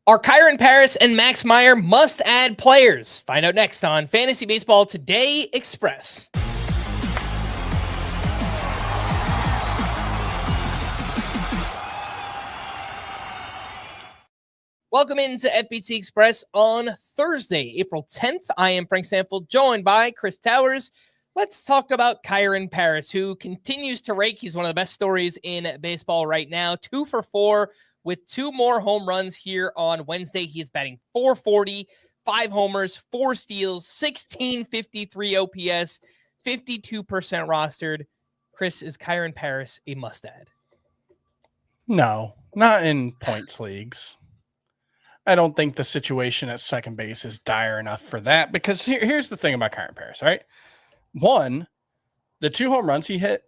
Are Kyren Paris and Max Meyer must-add players? Find out next on Fantasy Baseball Today Express. Welcome into FBT Express on Thursday, April 10th. I am Frank Stampfl, joined by Chris Towers. Let's talk about Kyren Paris, who continues to rake. He's one of the best stories in baseball right now. 2 for 4 with 2 more home runs here on Wednesday. He is batting .440, 5 homers, 4 steals, 1653 OPS, 52% rostered. Chris, is Kyren Paris a must-add? No, not in points leagues. I don't think the situation at second base is dire enough for that, because here's the thing about Kyren Paris, right? One, the 2 home runs he hit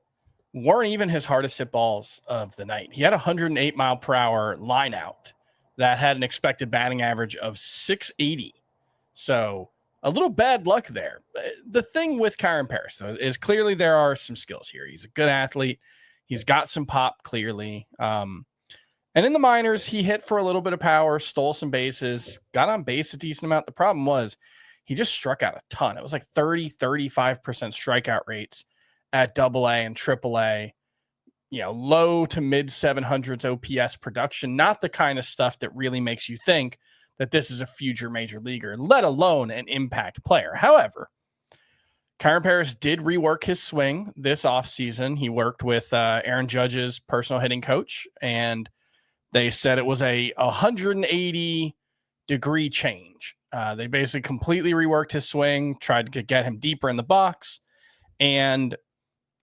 weren't even his hardest hit balls of the night. He had a 108 mile per hour line out that had an expected batting average of 680. So a little bad luck there. The thing with Kyren Paris, though, is clearly there are some skills here. He's a good athlete. He's got some pop, clearly. And in the minors, he hit for a little bit of power, stole some bases, got on base a decent amount. The problem was he just struck out a ton. It was like 35% strikeout rates at AA and AAA, low to mid 700s OPS production, not the kind of stuff that really makes you think that this is a future major leaguer, let alone an impact player. However, Kyren Paris did rework his swing this offseason. He worked with Aaron Judge's personal hitting coach, and they said it was a 180-degree change. They basically completely reworked his swing, tried to get him deeper in the box, and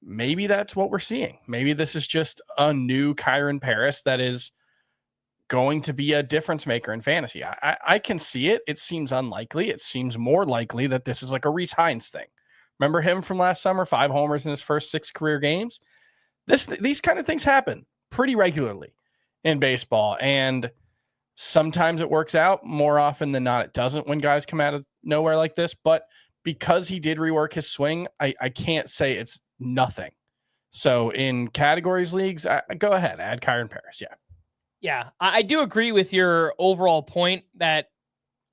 maybe that's what we're seeing. Maybe this is just a new Kyren Paris that is going to be a difference maker in fantasy. I can see it. It seems unlikely. It seems more likely that this is like a Rhys Hines thing. Remember him from last summer? 5 homers in his first 6 career games. These kind of things happen pretty regularly in baseball, and sometimes it works out. More often than not, it doesn't when guys come out of nowhere like this. But because he did rework his swing, I can't say it's nothing. So in categories leagues, go ahead, add Kyren Paris. Yeah, I do agree with your overall point that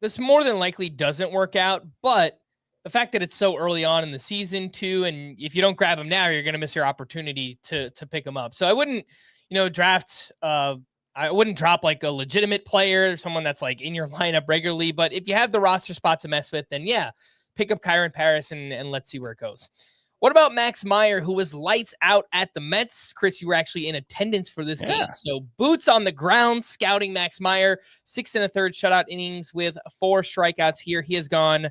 this more than likely doesn't work out, but the fact that it's so early on in the season too, and if you don't grab him now, you're going to miss your opportunity to pick him up. So I wouldn't, draft, I wouldn't drop like a legitimate player, someone that's like in your lineup regularly, but if you have the roster spot to mess with, then yeah, pick up Kyren Paris and let's see where it goes. What about Max Meyer, who was lights out at the Mets? Chris, you were actually in attendance for this game. So boots on the ground, scouting Max Meyer, 6 1/3 shutout innings with 4 strikeouts here. He has gone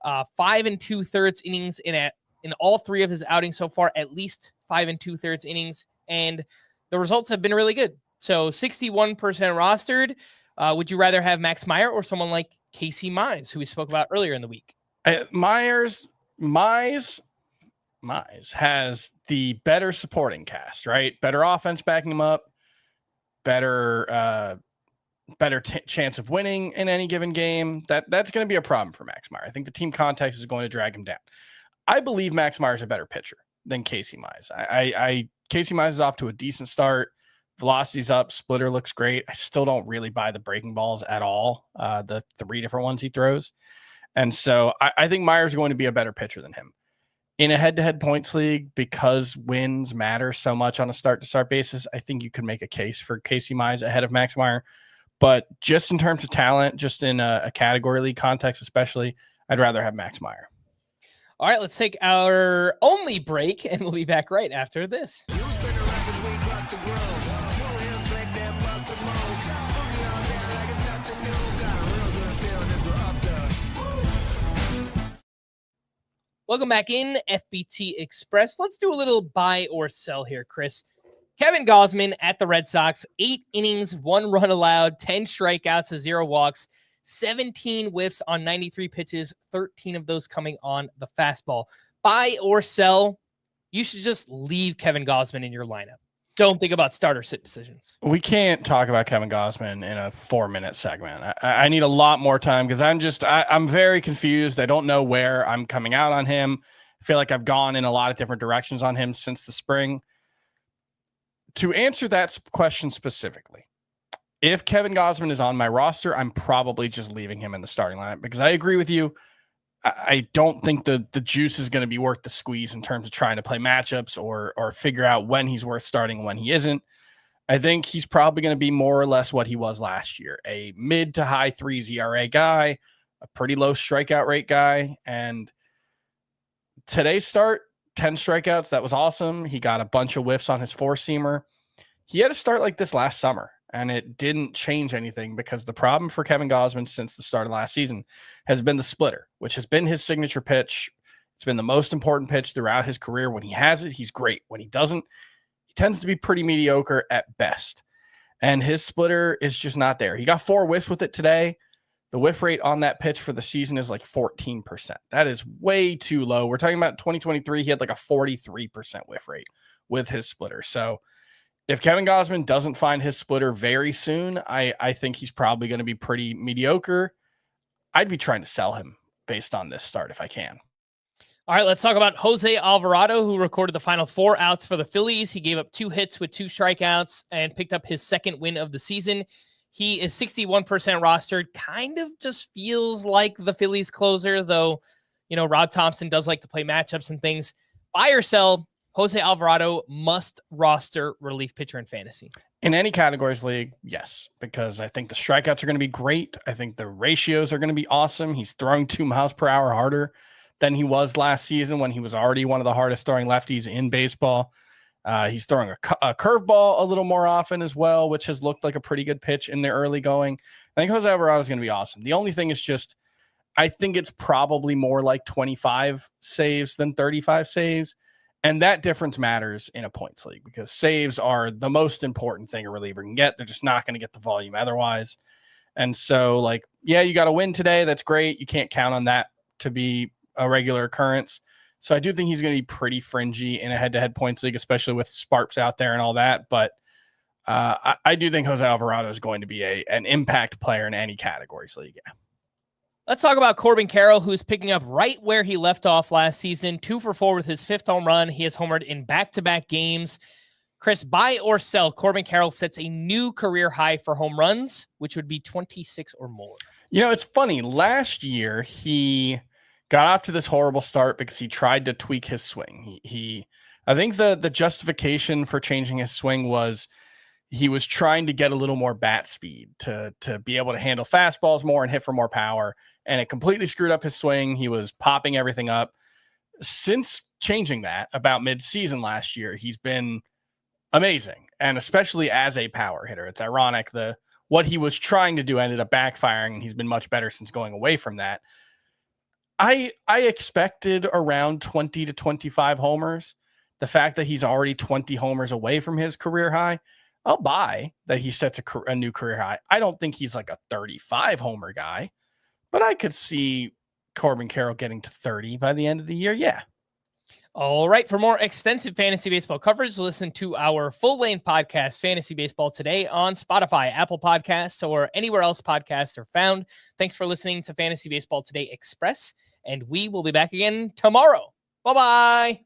5 2/3 innings in all 3 of his outings so far, at least 5 2/3 innings. And the results have been really good. So 61% rostered. Would you rather have Max Meyer or someone like Casey Mize, who we spoke about earlier in the week? Mize has the better supporting cast, right? Better offense backing him up, better chance of winning in any given game. That's going to be a problem for Max Meyer. I think the team context is going to drag him down. I believe Max Meyer is a better pitcher than Casey Mize. Casey Mize is off to a decent start. Velocity's up. Splitter looks great. I still don't really buy the breaking balls at all, the 3 different ones he throws. And so I think Meyer's going to be a better pitcher than him. In a head-to-head points league, because wins matter so much on a start-to-start basis, I think you could make a case for Casey Mize ahead of Max Meyer. But just in terms of talent, just in a category league context especially, I'd rather have Max Meyer. All right, let's take our only break, and we'll be back right after this. Welcome back in FBT Express. Let's do a little buy or sell here, Chris. Kevin Gausman at the Red Sox, 8 innings, 1 run allowed, 10 strikeouts, 0 walks, 17 whiffs on 93 pitches, 13 of those coming on the fastball. Buy or sell, you should just leave Kevin Gausman in your lineup. Don't think about start or sit decisions. We can't talk about Kevin Gausman in a 4-minute segment. I need a lot more time because I'm very confused. I don't know where I'm coming out on him. I feel like I've gone in a lot of different directions on him since the spring. To answer that question specifically, If Kevin Gausman is on my roster, I'm probably just leaving him in the starting lineup because I agree with you. I don't think the juice is going to be worth the squeeze in terms of trying to play matchups or figure out when he's worth starting and when he isn't. I think he's probably going to be more or less what he was last year, a mid to high 3s ERA guy, a pretty low strikeout rate guy. And today's start, 10 strikeouts, that was awesome. He got a bunch of whiffs on his four-seamer. He had a start like this last summer, and it didn't change anything because the problem for Kevin Gausman since the start of last season has been the splitter, which has been his signature pitch. It's been the most important pitch throughout his career. When he has it, he's great. When he doesn't, he tends to be pretty mediocre at best. And his splitter is just not there. He got 4 whiffs with it today. The whiff rate on that pitch for the season is like 14%. That is way too low. We're talking about 2023. He had like a 43% whiff rate with his splitter. So if Kevin Gausman doesn't find his splitter very soon, I think he's probably going to be pretty mediocre. I'd be trying to sell him based on this start if I can. All right, let's talk about Jose Alvarado, who recorded the final 4 outs for the Phillies. He gave up 2 hits with 2 strikeouts and picked up his second win of the season. He is 61% rostered, kind of just feels like the Phillies closer, though, Rod Thompson does like to play matchups and things. Buy or sell, Jose Alvarado must roster relief pitcher in fantasy. In any categories league, yes, because I think the strikeouts are going to be great. I think the ratios are going to be awesome. He's throwing 2 miles per hour harder than he was last season when he was already one of the hardest throwing lefties in baseball. He's throwing a curveball a little more often as well, which has looked like a pretty good pitch in the early going. I think Jose Alvarado is going to be awesome. The only thing is just, I think it's probably more like 25 saves than 35 saves. And that difference matters in a points league because saves are the most important thing a reliever can get. They're just not going to get the volume otherwise. And so, you got to win today. That's great. You can't count on that to be a regular occurrence. So I do think he's going to be pretty fringy in a head-to-head points league, especially with Sparks out there and all that. But I do think Jose Alvarado is going to be an impact player in any categories league. Yeah. Let's talk about Corbin Carroll, who's picking up right where he left off last season, 2 for 4 with his 5th home run. He has homered in back-to-back games. Chris, buy or sell, Corbin Carroll sets a new career high for home runs, which would be 26 or more. It's funny. Last year, he got off to this horrible start because he tried to tweak his swing. I think the justification for changing his swing was he was trying to get a little more bat speed to be able to handle fastballs more and hit for more power. And it completely screwed up his swing. He was popping everything up. Since changing that about mid-season last year, he's been amazing. And especially as a power hitter. It's ironic. What he was trying to do ended up backfiring, and he's been much better since going away from that. I expected around 20 to 25 homers. The fact that he's already 20 homers away from his career high, I'll buy that he sets a new career high. I don't think he's like a 35 homer guy, but I could see Corbin Carroll getting to 30 by the end of the year. Yeah. All right. For more extensive fantasy baseball coverage, listen to our full-length podcast, Fantasy Baseball Today, on Spotify, Apple Podcasts, or anywhere else podcasts are found. Thanks for listening to Fantasy Baseball Today Express, and we will be back again tomorrow. Bye-bye.